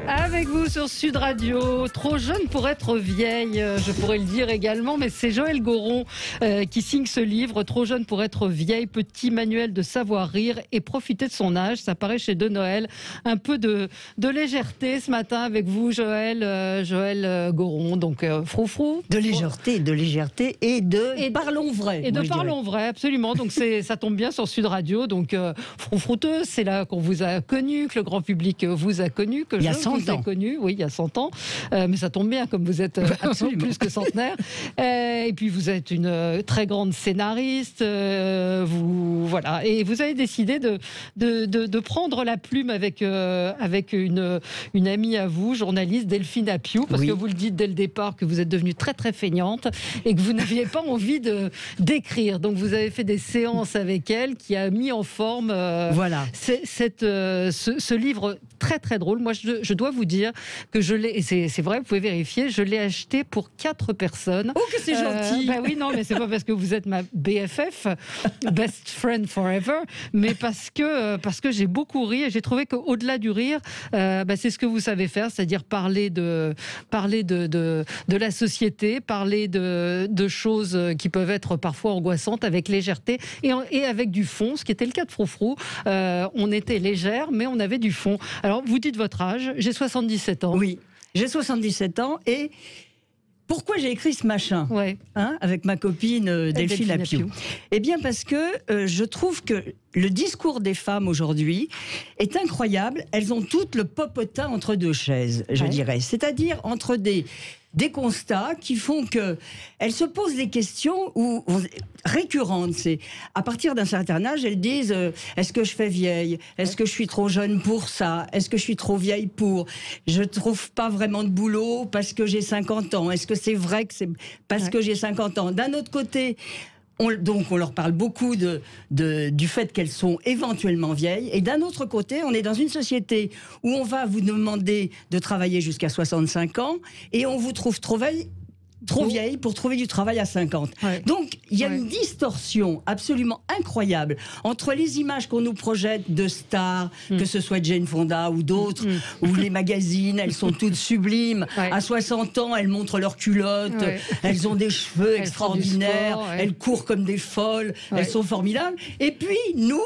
Avec vous sur Sud Radio, trop jeune pour être vieille, je pourrais le dire également, mais c'est Joëlle Goron qui signe ce livre, Trop jeune pour être vieille, petit manuel de savoir rire et profiter de son âge. Ça paraît chez De Noël. Un peu de légèreté ce matin avec vous, Joëlle Goron, donc froufrou. De légèreté et de parlons vrai. Et de parlons vrai, absolument. Donc ça tombe bien sur Sud Radio. Donc froufrouteuse, c'est là qu'on vous a connu, que le grand public vous a connu, que je vous ai connu, oui, il y a 100 ans. Mais ça tombe bien, comme vous êtes absolument plus que centenaire. Et puis vous êtes une très grande scénariste. Voilà. Et vous avez décidé de prendre la plume avec une amie à vous, journaliste, Delphine Appiou, parce que vous le dites dès le départ que vous êtes devenue très très feignante et que vous n'aviez pas envie d'écrire. Donc vous avez fait des séances avec elle qui a mis en forme ce livre très très drôle. Moi je dois vous dire que je l'ai, et c'est vrai, vous pouvez vérifier, je l'ai acheté pour 4 personnes. Oh, que c'est gentil. Oui, non, mais c'est pas parce que vous êtes ma BFF, best friend forever, mais parce que j'ai beaucoup ri et j'ai trouvé qu'au-delà du rire, c'est ce que vous savez faire, c'est-à-dire parler de la société, parler de choses qui peuvent être parfois angoissantes avec légèreté et avec du fond, ce qui était le cas de Froufrou. On était légère, mais on avait du fond. Alors, vous dites votre âge, j'ai 77 ans. Oui, j'ai 77 ans et pourquoi j'ai écrit ce machin avec ma copine Delphine Appiou? Eh bien parce que je trouve que le discours des femmes aujourd'hui est incroyable. Elles ont toutes le popotin entre deux chaises, je dirais. C'est-à-dire entre des constats qui font qu'elles se posent des questions récurrentes. C'est à partir d'un certain âge, elles disent est-ce que je fais vieille? Est-ce que je suis trop jeune pour ça? Est-ce que je suis trop vieille pour? Je trouve pas vraiment de boulot parce que j'ai 50 ans. Est-ce que c'est vrai que c'est parce que j'ai 50 ans? D'un autre côté, on leur parle beaucoup du fait qu'elles sont éventuellement vieilles. Et d'un autre côté, on est dans une société où on va vous demander de travailler jusqu'à 65 ans et on vous trouve trop vieille pour trouver du travail à 50. Donc, il y a une distorsion absolument incroyable entre les images qu'on nous projette de stars, que ce soit Jane Fonda ou d'autres, ou les magazines, elles sont toutes sublimes. À 60 ans, elles montrent leurs culottes, elles ont des cheveux extraordinaires, elles courent comme des folles, elles sont formidables. Et puis, nous,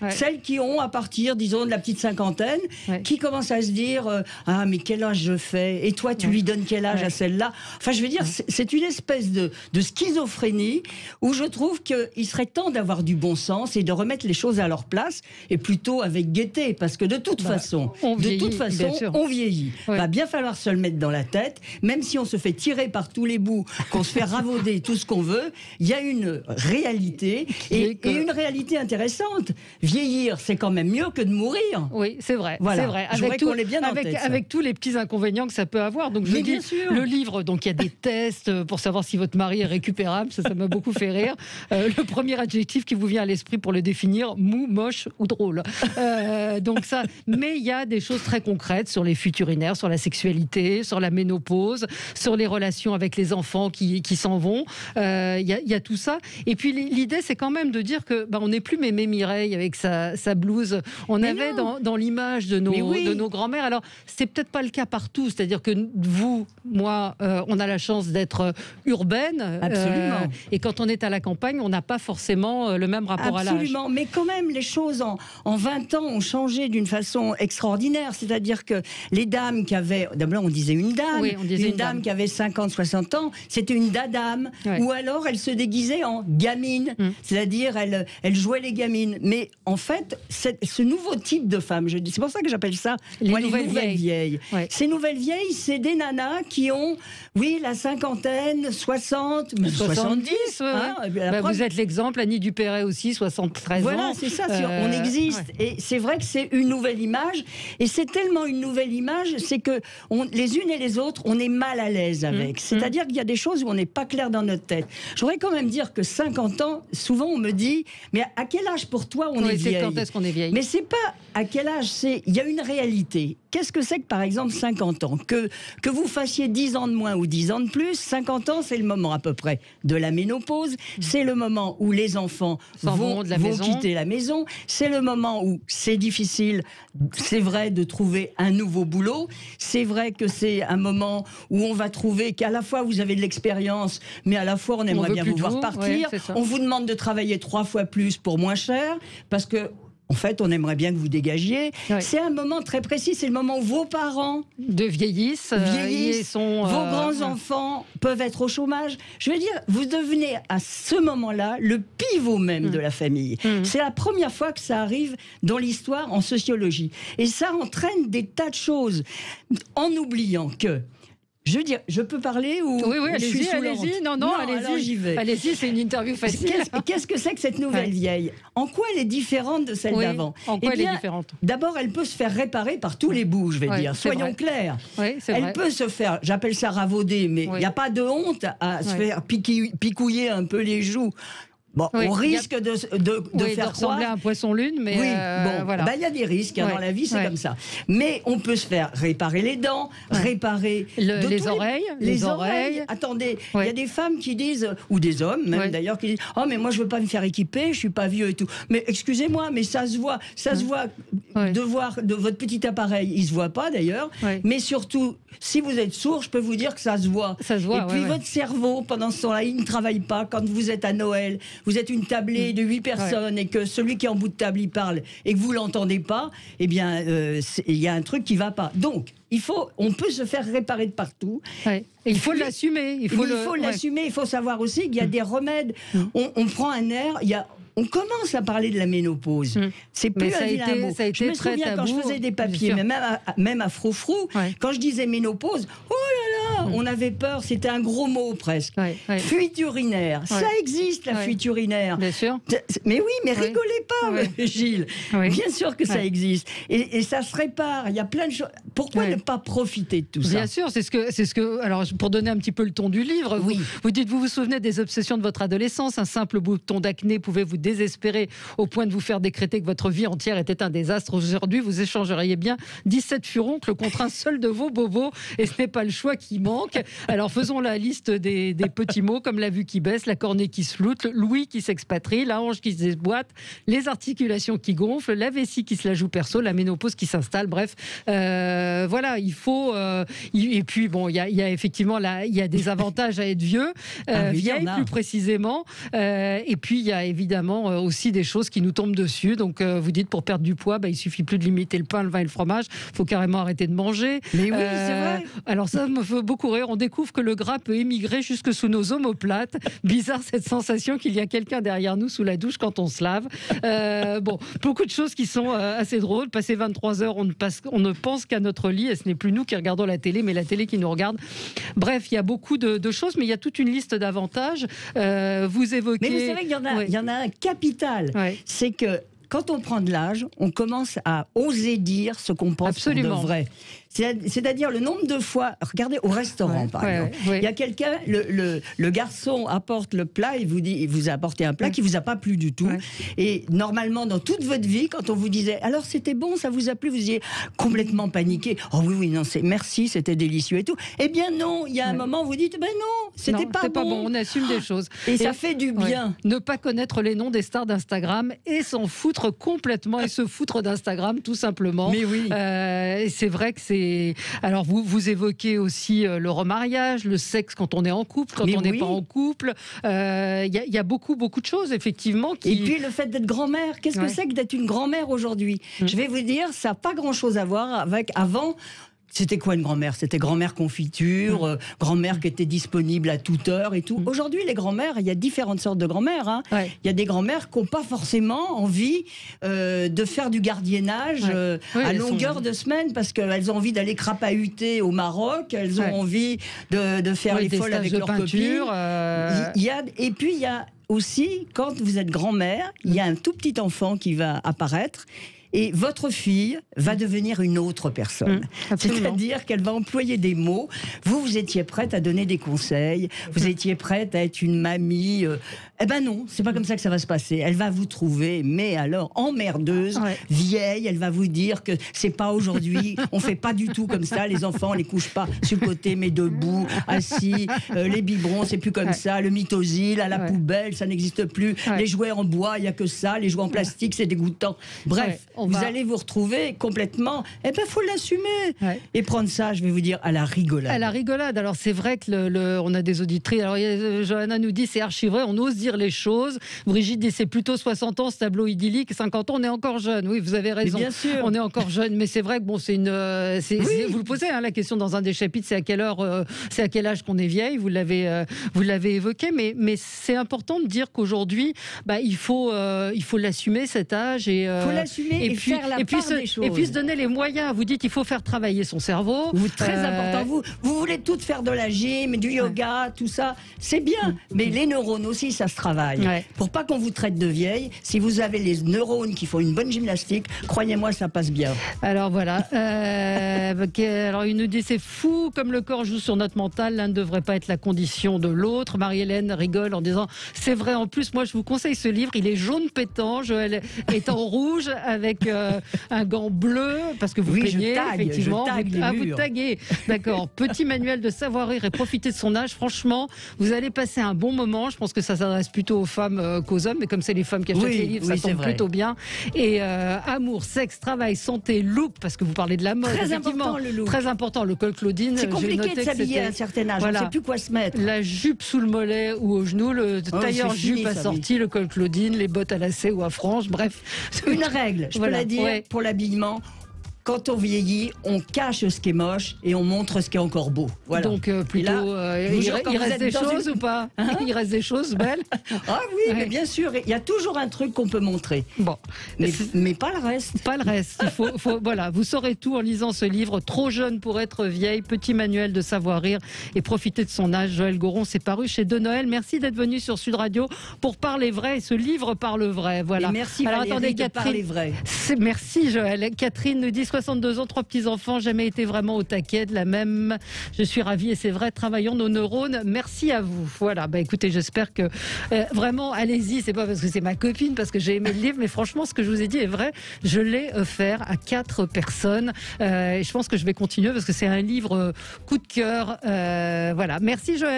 celles qui ont, à partir, disons, de la petite cinquantaine, qui commencent à se dire ah, mais quel âge je fais? Et toi, tu lui donnes quel âge à celle-là? Enfin, je veux dire, c'est une espèce de schizophrénie où je trouve qu'il serait temps d'avoir du bon sens et de remettre les choses à leur place, et plutôt avec gaieté, parce que de toute façon, on vieillit. Va bien falloir se le mettre dans la tête, même si on se fait tirer par tous les bouts, qu'on se fait ravauder tout ce qu'on veut, il y a une réalité, et une réalité intéressante. Vieillir, c'est quand même mieux que de mourir. Oui, c'est vrai. Voilà. C'est vrai. Avec tous les petits inconvénients que ça peut avoir. Donc, je dis, le livre, donc il y a des tests pour savoir si votre mari est récupérable, ça m'a beaucoup fait rire. Le premier adjectif qui vous vient à l'esprit pour le définir, mou, moche ou drôle. Donc ça, mais il y a des choses très concrètes sur les fuites urinaires, sur la sexualité, sur la ménopause, sur les relations avec les enfants qui s'en vont. Il y a tout ça. Et puis l'idée, c'est quand même de dire que on n'est plus Mémé Mireille avec sa blouse. On avait dans l'image de nos grands-mères. Alors c'est peut-être pas le cas partout. C'est-à-dire que vous, moi, on a la chance d'être urbaine. Absolument. Et quand on est à la campagne, on n'a pas forcément le même rapport à l'âge. Absolument. Mais quand même, les choses en 20 ans ont changé d'une façon extraordinaire. C'est-à-dire que les dames qui avaient... D'abord, on disait une dame. Oui, on disait une dame qui avait 50, 60 ans, c'était une dadame. Ou alors, elle se déguisait en gamine. C'est-à-dire, elle jouait les gamines. Mais en fait, ce nouveau type de femme, c'est pour ça que j'appelle ça les nouvelles vieilles. Ces nouvelles vieilles, c'est des nanas qui ont, la cinquantaine, 60, 70. Vous êtes l'exemple, Annie Dupéret aussi, 73 ans. Voilà, c'est ça, on existe. Et c'est vrai que c'est une nouvelle image. Et c'est tellement une nouvelle image, c'est que les unes et les autres, on est mal à l'aise avec. C'est-à-dire qu'il y a des choses où on n'est pas clair dans notre tête. Je voudrais quand même dire que 50 ans, souvent on me dit, mais à quel âge pour toi on est vieille? Quand est-ce qu'on est vieille? Mais c'est pas à quel âge, il y a une réalité. Qu'est-ce que c'est que, par exemple, 50 ans? Que vous fassiez 10 ans de moins ou 10 ans de plus, 50 ans, c'est le moment à peu près de la ménopause. C'est le moment où les enfants vont quitter la maison. C'est le moment où c'est difficile, c'est vrai, de trouver un nouveau boulot. C'est vrai que c'est un moment où on va trouver qu'à la fois vous avez de l'expérience, mais à la fois on aimerait bien vous voir partir. On vous demande de travailler 3 fois plus pour moins cher, parce que en fait, on aimerait bien que vous dégagiez. Ouais. C'est un moment très précis, c'est le moment où vos parents vieillissent vos grands-enfants peuvent être au chômage. Je veux dire, vous devenez à ce moment-là le pivot même de la famille. C'est la première fois que ça arrive dans l'histoire en sociologie. Et ça entraîne des tas de choses, en oubliant que... Je veux dire, je peux parler ou oui, allez-y. Non, allez-y, j'y vais. Allez-y, c'est une interview facile. Qu'est-ce que c'est que cette nouvelle vieille? En quoi elle est différente de celle d'avant? En quoi elle est différente? D'abord, elle peut se faire réparer par tous les bouts, je vais dire. Soyons clairs. Elle peut se faire, j'appelle ça ravauder, mais il n'y a pas de honte à se faire picouiller un peu les joues. Bon, on risque de faire ressembler à un poisson-lune, mais voilà. Il y a des risques dans la vie, c'est comme ça. Mais on peut se faire réparer les dents, réparer les oreilles. Les oreilles. Attendez, il y a des femmes qui disent, ou des hommes même d'ailleurs, qui disent « Oh, mais moi je veux pas me faire équiper, je suis pas vieux et tout. » Mais excusez-moi, mais ça se voit de votre petit appareil, il se voit pas d'ailleurs, mais surtout, si vous êtes sourd, je peux vous dire que ça se voit. Et puis votre cerveau, pendant ce temps-là, il ne travaille pas. Quand vous êtes à Noël, vous êtes une tablée de 8 personnes et que celui qui est en bout de table, il parle et que vous l'entendez pas, eh bien, il y a un truc qui va pas. Donc, on peut se faire réparer de partout. Et il faut l'assumer. Il faut l'assumer. Il faut savoir aussi qu'il y a des remèdes. On prend un air, on commence à parler de la ménopause. C'est plus un vilain mot. Je me souviens quand je faisais des papiers, mais même à Froufrou, quand je disais ménopause, oh là là, on avait peur, c'était un gros mot presque. Fuite urinaire, ça existe la fuite urinaire. Bien sûr. Mais oui, mais rigolez pas, Gilles. Bien sûr que ça existe. Et ça se répare, il y a plein de choses. Pourquoi ne pas profiter de tout ça? Bien sûr, c'est ce que. Alors, pour donner un petit peu le ton du livre, vous dites, vous souvenez des obsessions de votre adolescence, un simple bouton d'acné pouvait vous désespérer au point de vous faire décréter que votre vie entière était un désastre. Aujourd'hui, vous échangeriez bien 17 furoncles contre un seul de vos bobos, et ce n'est pas le choix qui manque. Alors faisons la liste des petits mots comme la vue qui baisse, la cornée qui se floute, l'ouïe qui s'expatrie, la hanche qui se déboîte, les articulations qui gonflent, la vessie qui se la joue perso, la ménopause qui s'installe. Bref, voilà, il faut. Et puis bon, il y a effectivement il y a des avantages à être vieux, vieille plus précisément. Et puis il y a évidemment aussi des choses qui nous tombent dessus. Donc vous dites pour perdre du poids, il suffit plus de limiter le pain, le vin et le fromage. Il faut carrément arrêter de manger. Mais oui, c'est vrai. Alors ça me fait beaucoup rire. On découvre que le gras peut émigrer jusque sous nos omoplates. Bizarre cette sensation qu'il y a quelqu'un derrière nous sous la douche quand on se lave. Bon, beaucoup de choses qui sont assez drôles. Passé 23 heures, on ne pense qu'à notre lit et ce n'est plus nous qui regardons la télé, mais la télé qui nous regarde. Bref, il y a beaucoup de choses, mais il y a toute une liste d'avantages. Vous évoquez... Mais vous savez qu'il y en a un capital. C'est que quand on prend de l'âge, on commence à oser dire ce qu'on pense pour de vrai. C'est-à-dire le nombre de fois, regardez au restaurant par exemple, il y a quelqu'un, le garçon apporte le plat, il vous a apporté un plat qui vous a pas plu du tout. Et normalement dans toute votre vie, quand on vous disait alors c'était bon, ça vous a plu, vous disiez complètement paniqué. Oh oui non, merci, c'était délicieux et tout. Eh bien non, il y a un moment où vous dites ben non, c'était pas bon. On assume des choses. Et ça fait du bien. Ne pas connaître les noms des stars d'Instagram et s'en foutre complètement et se foutre d'Instagram tout simplement. Mais oui. C'est vrai que c'est. Alors vous évoquez aussi le remariage, le sexe quand on est en couple, quand on n'est pas en couple. Il y a beaucoup de choses effectivement. Et puis le fait d'être grand-mère, qu'est-ce que c'est que d'être une grand-mère aujourd'hui? Je vais vous dire, ça n'a pas grand-chose à voir avec avant. C'était quoi une grand-mère? C'était grand-mère confiture, grand-mère qui était disponible à toute heure et tout. Aujourd'hui, les grand-mères, il y a différentes sortes de grand-mères. Il y a des grand-mères qui n'ont pas forcément envie de faire du gardiennage à longueur de semaine parce qu'elles ont envie d'aller crapahuter au Maroc, elles ont envie de faire les folles avec leurs copines. Et puis, il y a aussi, quand vous êtes grand-mère, il y a un tout petit enfant qui va apparaître. Et votre fille va devenir une autre personne. C'est-à-dire qu'elle va employer des mots. Vous étiez prête à donner des conseils. Vous étiez prête à être une mamie Eh ben non, c'est pas comme ça que ça va se passer. Elle va vous trouver, mais alors emmerdeuse, vieille. Elle va vous dire que c'est pas aujourd'hui. On fait pas du tout comme ça. Les enfants, on les couche pas sur le côté, mais debout, assis. Les biberons, c'est plus comme ça. Le mythosil à la poubelle, ça n'existe plus. Les jouets en bois, il y a que ça. Les jouets en plastique, c'est dégoûtant. Bref, vous allez vous retrouver complètement. Eh ben, faut l'assumer et prendre ça. Je vais vous dire à la rigolade. À la rigolade. Alors c'est vrai que on a des auditrices. Alors Johanna nous dit c'est archi vrai. On ose dire les choses. Brigitte dit c'est plutôt 60 ans ce tableau idyllique, 50 ans on est encore jeune. Oui, vous avez raison. Bien sûr. On est encore jeune, mais c'est vrai que bon, vous le posez la question dans un des chapitres, c'est à quelle heure, c'est à quel âge qu'on est vieille. Vous l'avez évoqué, mais c'est important de dire qu'aujourd'hui, il faut l'assumer cet âge faut l'assumer et puis faire la part des choses. Et puis se donner les moyens. Vous dites il faut faire travailler son cerveau. Très important. Vous voulez toutes faire de la gym, du yoga, tout ça, c'est bien. Mais les neurones aussi, ça se travaille. Pour pas qu'on vous traite de vieille, si vous avez les neurones qui font une bonne gymnastique, croyez-moi, ça passe bien. Alors voilà. Alors il nous dit c'est fou comme le corps joue sur notre mental. L'un ne devrait pas être la condition de l'autre. Marie-Hélène rigole en disant c'est vrai. En plus, moi je vous conseille ce livre. Il est jaune pétant. Joël est en rouge avec un gant bleu parce que vous peignez effectivement. Vous taguez. D'accord. Petit manuel de savoir-rire et profiter de son âge. Franchement, vous allez passer un bon moment. Je pense que ça s'adresse plutôt aux femmes qu'aux hommes, mais comme c'est les femmes qui achètent les livres, ça tombe plutôt bien. Et amour, sexe, travail, santé, look, parce que vous parlez de la mode. Très important le look. Très important, le col Claudine. C'est compliqué de s'habiller à un certain âge. Voilà. On ne sait plus quoi se mettre. La jupe sous le mollet ou au genou, le tailleur jupe assorti, le col Claudine, les bottes à lacets ou à franges, bref. Une règle, je peux la dire pour l'habillement. Quand on vieillit, on cache ce qui est moche et on montre ce qui est encore beau. Voilà. Donc plutôt, il reste des choses ou pas il reste des choses belles. Ah oui, mais bien sûr, il y a toujours un truc qu'on peut montrer. Bon, mais pas le reste. Pas le reste. Voilà, vous saurez tout en lisant ce livre. Trop jeune pour être vieille, petit manuel de savoir-rire et profiter de son âge. Joël Goron, c'est paru chez De Noël. Merci d'être venu sur Sud Radio pour parler vrai. Et ce livre parle vrai. Voilà. Et merci Valérie de parler vrai. Merci Joël. Catherine nous dit 62 ans, 3 petits-enfants, jamais été vraiment au taquet de la même. Je suis ravie et c'est vrai, travaillons nos neurones. Merci à vous. Voilà, écoutez, j'espère que vraiment, allez-y, c'est pas parce que c'est ma copine, parce que j'ai aimé le livre, mais franchement, ce que je vous ai dit est vrai. Je l'ai offert à 4 personnes et je pense que je vais continuer parce que c'est un livre coup de cœur. Voilà, merci Joël.